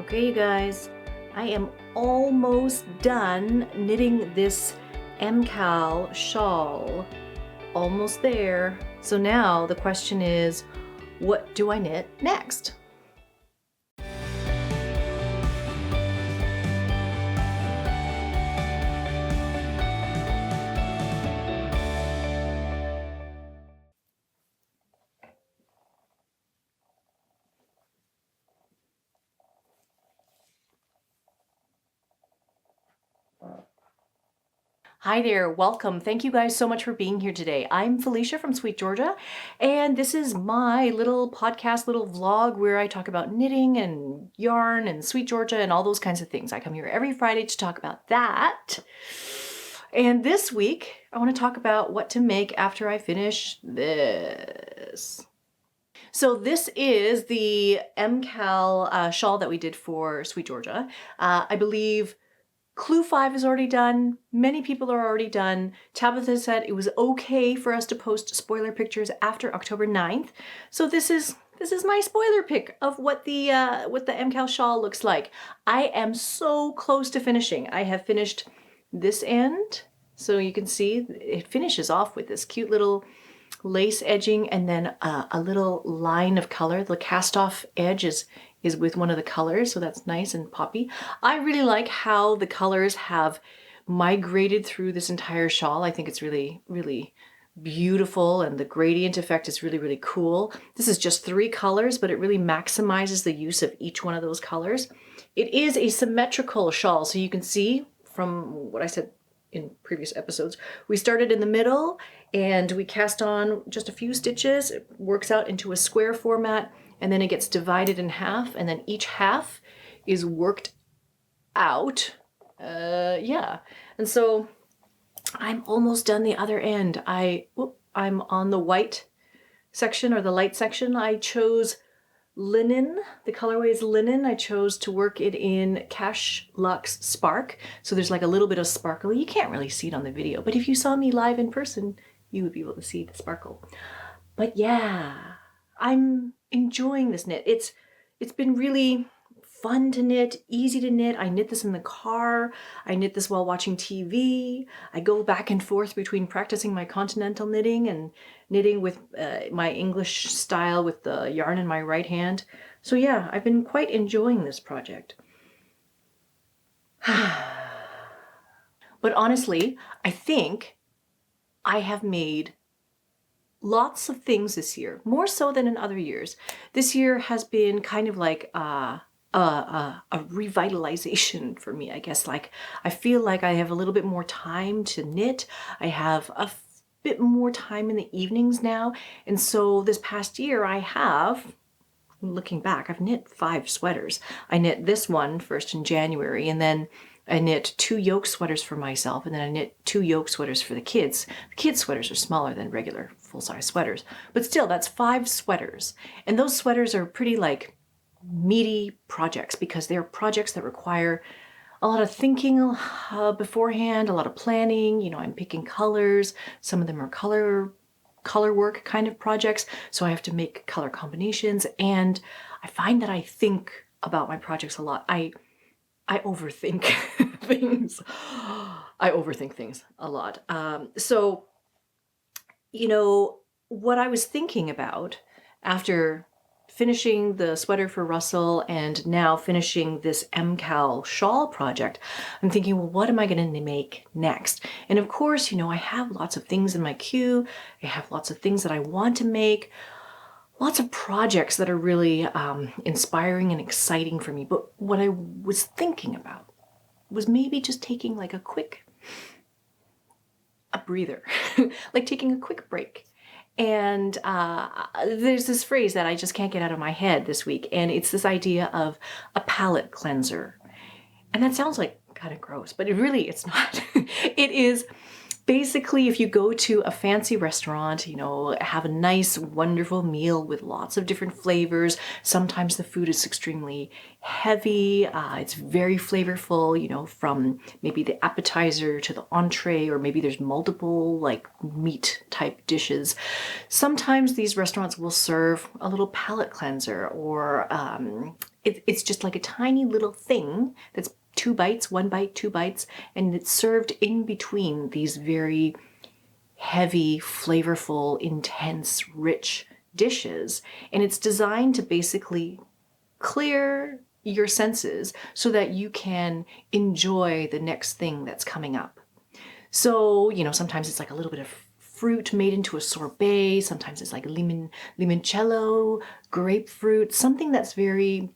Okay, you guys, I am almost done knitting this Kal shawl. Almost there. So now the question is, what do I knit next? Hi there, welcome. Thank you guys so much for being here today. I'm Felicia from SweetGeorgia, and this is my little podcast, little vlog where I talk about knitting and yarn and SweetGeorgia and all those kinds of things. I come here every Friday to talk about that. And this week, I want to talk about what to make after I finish this. So this is the Kal shawl that we did for SweetGeorgia. I believe Clue 5 is already done. Many people are already done. Tabitha said it was okay for us to post spoiler pictures after October 9th. So this is my spoiler pic of what the Kal shawl looks like. I am so close to finishing. I have finished this end. So you can see it finishes off with this cute little lace edging and then a little line of color. The cast off edge is with one of the colors, so that's nice and poppy. I really like how the colors have migrated through this entire shawl. I think it's really, really beautiful, and the gradient effect is really, really cool. This is just 3 colors, but it really maximizes the use of each one of those colors. It is a symmetrical shawl, so you can see from what I said in previous episodes, we started in the middle and we cast on just a few stitches. It works out into a square format, and then it gets divided in half, and then each half is worked out. Yeah. And so I'm almost done the other end. I'm on the white section, or the light section. I chose linen. The colorway is linen. I chose to work it in Cash Luxe Spark. So there's like a little bit of sparkle. You can't really see it on the video, but if you saw me live in person, you would be able to see the sparkle. But yeah, I'm enjoying this knit. It's been really fun to knit, easy to knit. I knit this in the car. I knit this while watching TV. I go back and forth between practicing my continental knitting and knitting with my English style with the yarn in my right hand. So yeah, I've been quite enjoying this project. But honestly, I think I have made lots of things this year, more so than in other years. This year has been kind of like a revitalization for me, I guess. Like, I feel like I have a little bit more time to knit. I have a bit more time in the evenings now. And so this past year I have, looking back, I've knit 5 sweaters. I knit this one first in January, and then I knit 2 yoke sweaters for myself, and then I knit 2 yoke sweaters for the kids. The kids' sweaters are smaller than regular full-size sweaters, but still, that's 5 sweaters. And those sweaters are pretty like meaty projects, because they're projects that require a lot of thinking beforehand, a lot of planning. You know, I'm picking colors. Some of them are color work kind of projects, so I have to make color combinations, and I find that I think about my projects a lot. I overthink things. I overthink things a lot. So, you know, what I was thinking about after finishing the sweater for Russell and now finishing this Kal shawl project, I'm thinking, well, what am I going to make next? And of course, you know, I have lots of things in my queue. I have lots of things that I want to make. Lots of projects that are really inspiring and exciting for me. But what I was thinking about was maybe just taking like a breather, like taking a quick break. And there's this phrase that I just can't get out of my head this week, and it's this idea of a palate cleanser. And that sounds like kind of gross, but it's not. It is Basically, if you go to a fancy restaurant, you know, have a nice, wonderful meal with lots of different flavors. Sometimes the food is extremely heavy. It's very flavorful, you know, from maybe the appetizer to the entree, or maybe there's multiple like meat type dishes. Sometimes these restaurants will serve a little palate cleanser, or it's just like a tiny little thing that's 2 bites, 1 bite, 2 bites, and it's served in between these very heavy, flavorful, intense, rich dishes. And it's designed to basically clear your senses so that you can enjoy the next thing that's coming up. So, you know, sometimes it's like a little bit of fruit made into a sorbet. Sometimes it's like limoncello, grapefruit, something that's very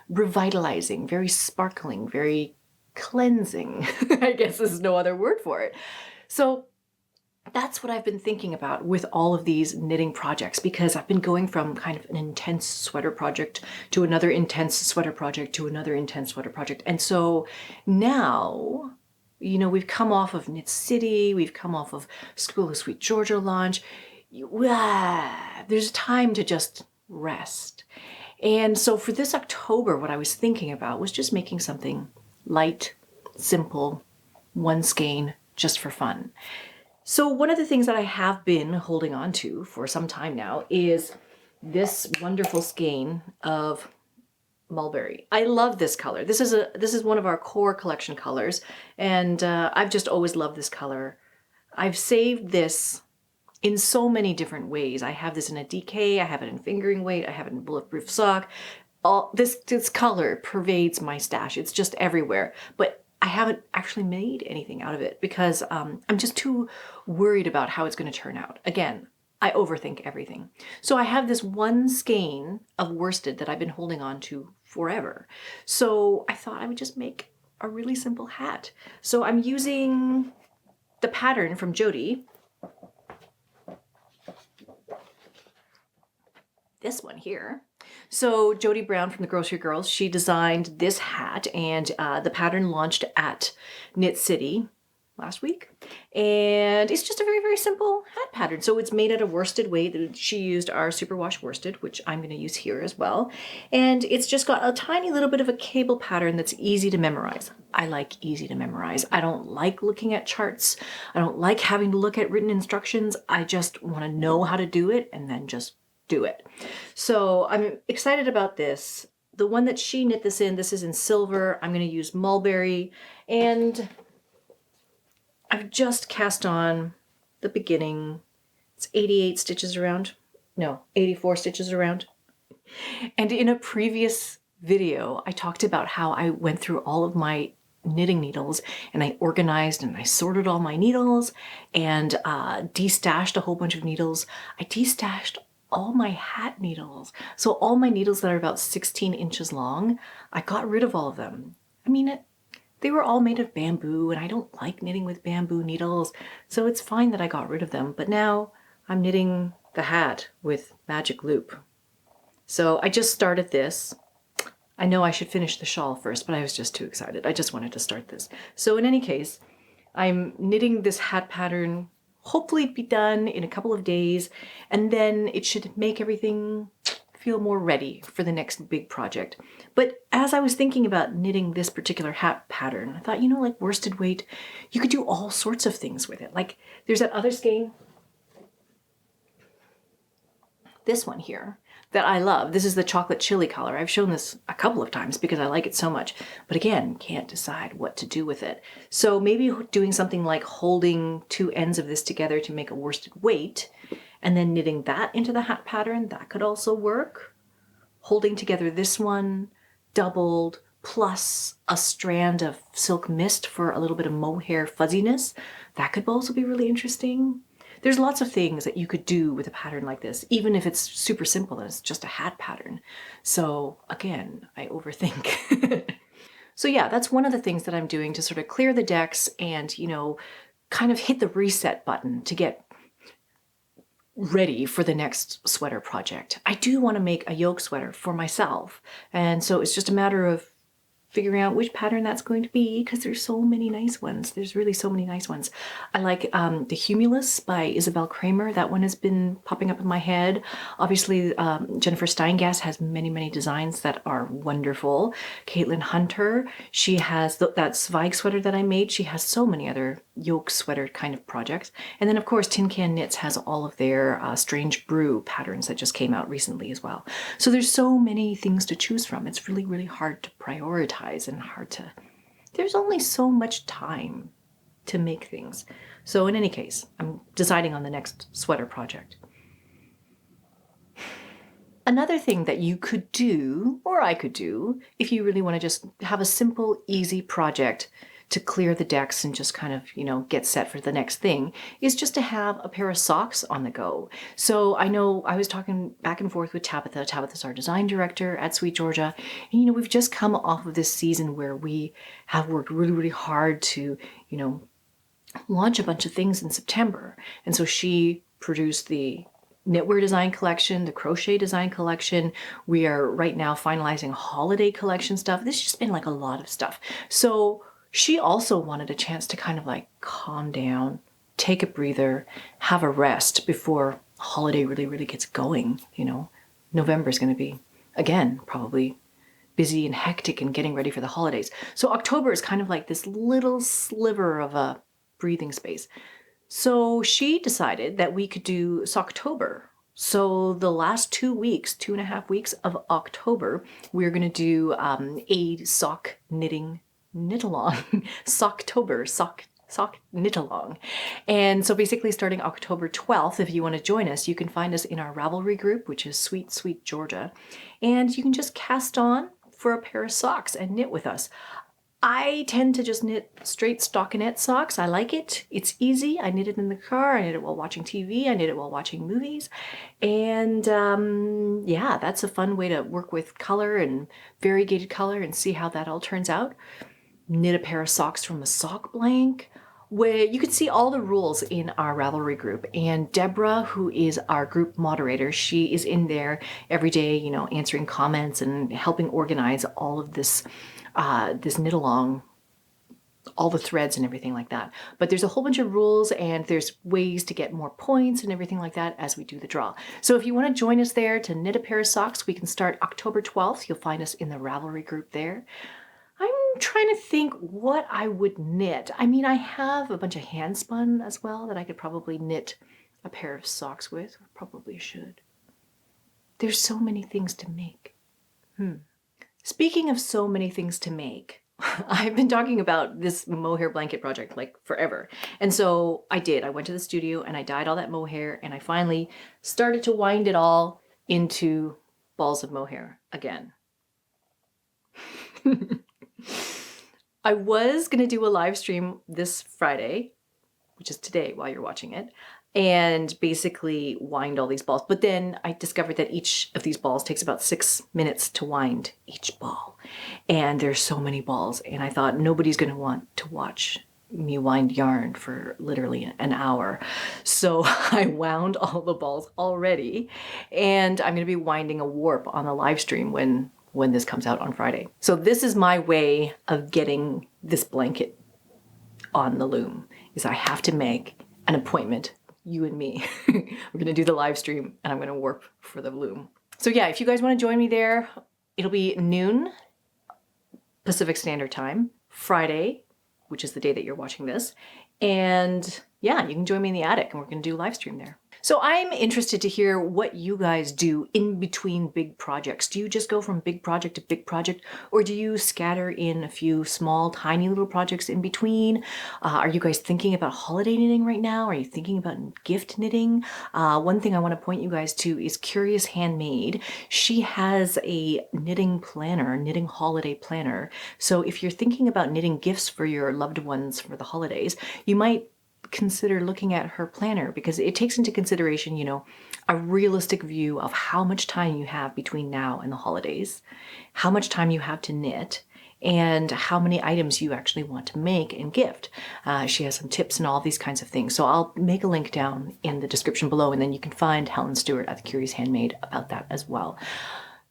revitalizing, very sparkling, very cleansing. I guess there's no other word for it. So that's what I've been thinking about with all of these knitting projects, because I've been going from kind of an intense sweater project to another intense sweater project to another intense sweater project. And so now, you know, we've come off of Knit City, we've come off of School of SweetGeorgia launch. There's time to just rest. And so for this October, what I was thinking about was just making something light, simple, one skein, just for fun. So one of the things that I have been holding on to for some time now is this wonderful skein of Mulberry. I love this color. This is one of our core collection colors, and I've just always loved this color. I've saved this in so many different ways. I have this in a DK, I have it in fingering weight, I have it in bulletproof sock. All this color pervades my stash. It's just everywhere. But I haven't actually made anything out of it because I'm just too worried about how it's going to turn out. Again, I overthink everything. So I have this one skein of worsted that I've been holding on to forever. So I thought I would just make a really simple hat. So I'm using the pattern from Jody. This one here. So Jody Brown from the Grocery Girls, she designed this hat, and the pattern launched at Knit City last week. And it's just a very, very simple hat pattern. So it's made out of worsted weight. She used our superwash worsted, which I'm going to use here as well. And it's just got a tiny little bit of a cable pattern that's easy to memorize. I like easy to memorize. I don't like looking at charts. I don't like having to look at written instructions. I just want to know how to do it and then just do it. So I'm excited about this. The one that she knit this is in silver. I'm going to use Mulberry, and I've just cast on the beginning. It's 88 stitches around. No, 84 stitches around. And in a previous video, I talked about how I went through all of my knitting needles and I organized and I sorted all my needles and destashed a whole bunch of needles. I destashed all my hat needles. So all my needles that are about 16 inches long, I got rid of all of them. I mean, they were all made of bamboo, and I don't like knitting with bamboo needles, so it's fine that I got rid of them. But now I'm knitting the hat with magic loop. So I just started this. I know I should finish the shawl first, but I was just too excited. I just wanted to start this. So in any case, I'm knitting this hat pattern, hopefully be done in a couple of days, and then it should make everything feel more ready for the next big project. But as I was thinking about knitting this particular hat pattern, I thought, you know, like worsted weight, you could do all sorts of things with it. Like there's that other skein, this one here, that I love. This is the chocolate chili color. I've shown this a couple of times because I like it so much, but again, can't decide what to do with it. So maybe doing something like holding two ends of this together to make a worsted weight and then knitting that into the hat pattern, that could also work. Holding together this one, doubled, plus a strand of silk mist for a little bit of mohair fuzziness, that could also be really interesting. There's lots of things that you could do with a pattern like this, even if it's super simple and it's just a hat pattern. So again, I overthink. So yeah, that's one of the things that I'm doing to sort of clear the decks and, you know, kind of hit the reset button to get ready for the next sweater project. I do want to make a yoke sweater for myself. And so it's just a matter of figuring out which pattern that's going to be because there's so many nice ones. There's really so many nice ones. I like the Humulus by Isabel Kramer. That one has been popping up in my head. Obviously, Jennifer Steingast has many, many designs that are wonderful. Caitlin Hunter, she has that Zweig sweater that I made. She has so many other yoke sweater kind of projects. And then, of course, Tin Can Knits has all of their Strange Brew patterns that just came out recently as well. So there's so many things to choose from. It's really, really hard to prioritize and there's only so much time to make things. So in any case, I'm deciding on the next sweater project. Another thing that you could do, or I could do, if you really want to just have a simple, easy project to clear the decks and just kind of, get set for the next thing, is just to have a pair of socks on the go. So I know I was talking back and forth with Tabitha. Tabitha's our design director at SweetGeorgia. And, we've just come off of this season where we have worked really, really hard to, launch a bunch of things in September. And so she produced the knitwear design collection, the crochet design collection. We are right now finalizing holiday collection stuff. This has just been like a lot of stuff. So she also wanted a chance to kind of like calm down, take a breather, have a rest before holiday really, really gets going. November is going to be, again, probably busy and hectic and getting ready for the holidays. So October is kind of like this little sliver of a breathing space. So she decided that we could do Socktober. So the last 2.5 weeks of October, we're going to do a sock knitting knit-along, Socktober, sock knit-along. And so basically starting October 12th, if you want to join us, you can find us in our Ravelry group, which is SweetGeorgia. And you can just cast on for a pair of socks and knit with us. I tend to just knit straight stockinette socks. I like it. It's easy. I knit it in the car. I knit it while watching TV. I knit it while watching movies. And yeah, that's a fun way to work with color and variegated color and see how that all turns out. Knit a pair of socks from a sock blank. Where you can see all the rules in our Ravelry group. And Deborah, who is our group moderator, she is in there every day, answering comments and helping organize all of this knit along, all the threads and everything like that. But there's a whole bunch of rules and there's ways to get more points and everything like that as we do the draw. So if you want to join us there to knit a pair of socks, we can start October 12th. You'll find us in the Ravelry group there. I'm trying to think what I would knit. I mean, I have a bunch of hand spun as well that I could probably knit a pair of socks with. I probably should. There's so many things to make. Speaking of so many things to make, I've been talking about this mohair blanket project like forever. And so I went to the studio and I dyed all that mohair and I finally started to wind it all into balls of mohair again. I was going to do a live stream this Friday, which is today while you're watching it, and basically wind all these balls. But then I discovered that each of these balls takes about 6 minutes to wind each ball. And there's so many balls. And I thought nobody's going to want to watch me wind yarn for literally an hour. So I wound all the balls already. And I'm going to be winding a warp on the live stream when this comes out on Friday. So this is my way of getting this blanket on the loom, is I have to make an appointment, you and me. We're gonna do the live stream and I'm gonna warp for the loom. So yeah, if you guys wanna join me there, it'll be noon Pacific Standard Time, Friday, which is the day that you're watching this. And yeah, you can join me in the attic and we're gonna do a live stream there. So I'm interested to hear what you guys do in between big projects. Do you just go from big project to big project, or do you scatter in a few small, tiny little projects in between? Are you guys thinking about holiday knitting right now? Are you thinking about gift knitting? One thing I want to point you guys to is Curious Handmade. She has a knitting planner, knitting holiday planner. So if you're thinking about knitting gifts for your loved ones for the holidays, you might consider looking at her planner, because it takes into consideration, a realistic view of how much time you have between now and the holidays, how much time you have to knit, and how many items you actually want to make and gift. She has some tips and all these kinds of things. So I'll make a link down in the description below, and then you can find Helen Stewart at the Curious Handmade about that as well.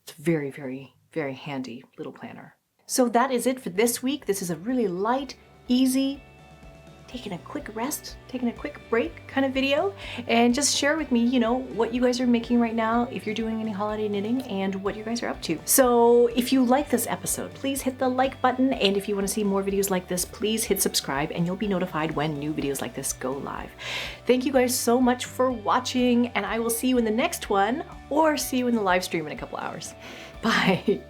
It's a very, very, very handy little planner. So that is it for this week. This is a really light, easy, taking a quick rest, taking a quick break kind of video, and just share with me, you know, what you guys are making right now, if you're doing any holiday knitting, and what you guys are up to. So if you like this episode, please hit the like button, and if you want to see more videos like this, please hit subscribe, and you'll be notified when new videos like this go live. Thank you guys so much for watching, and I will see you in the next one, or see you in the live stream in a couple hours. Bye.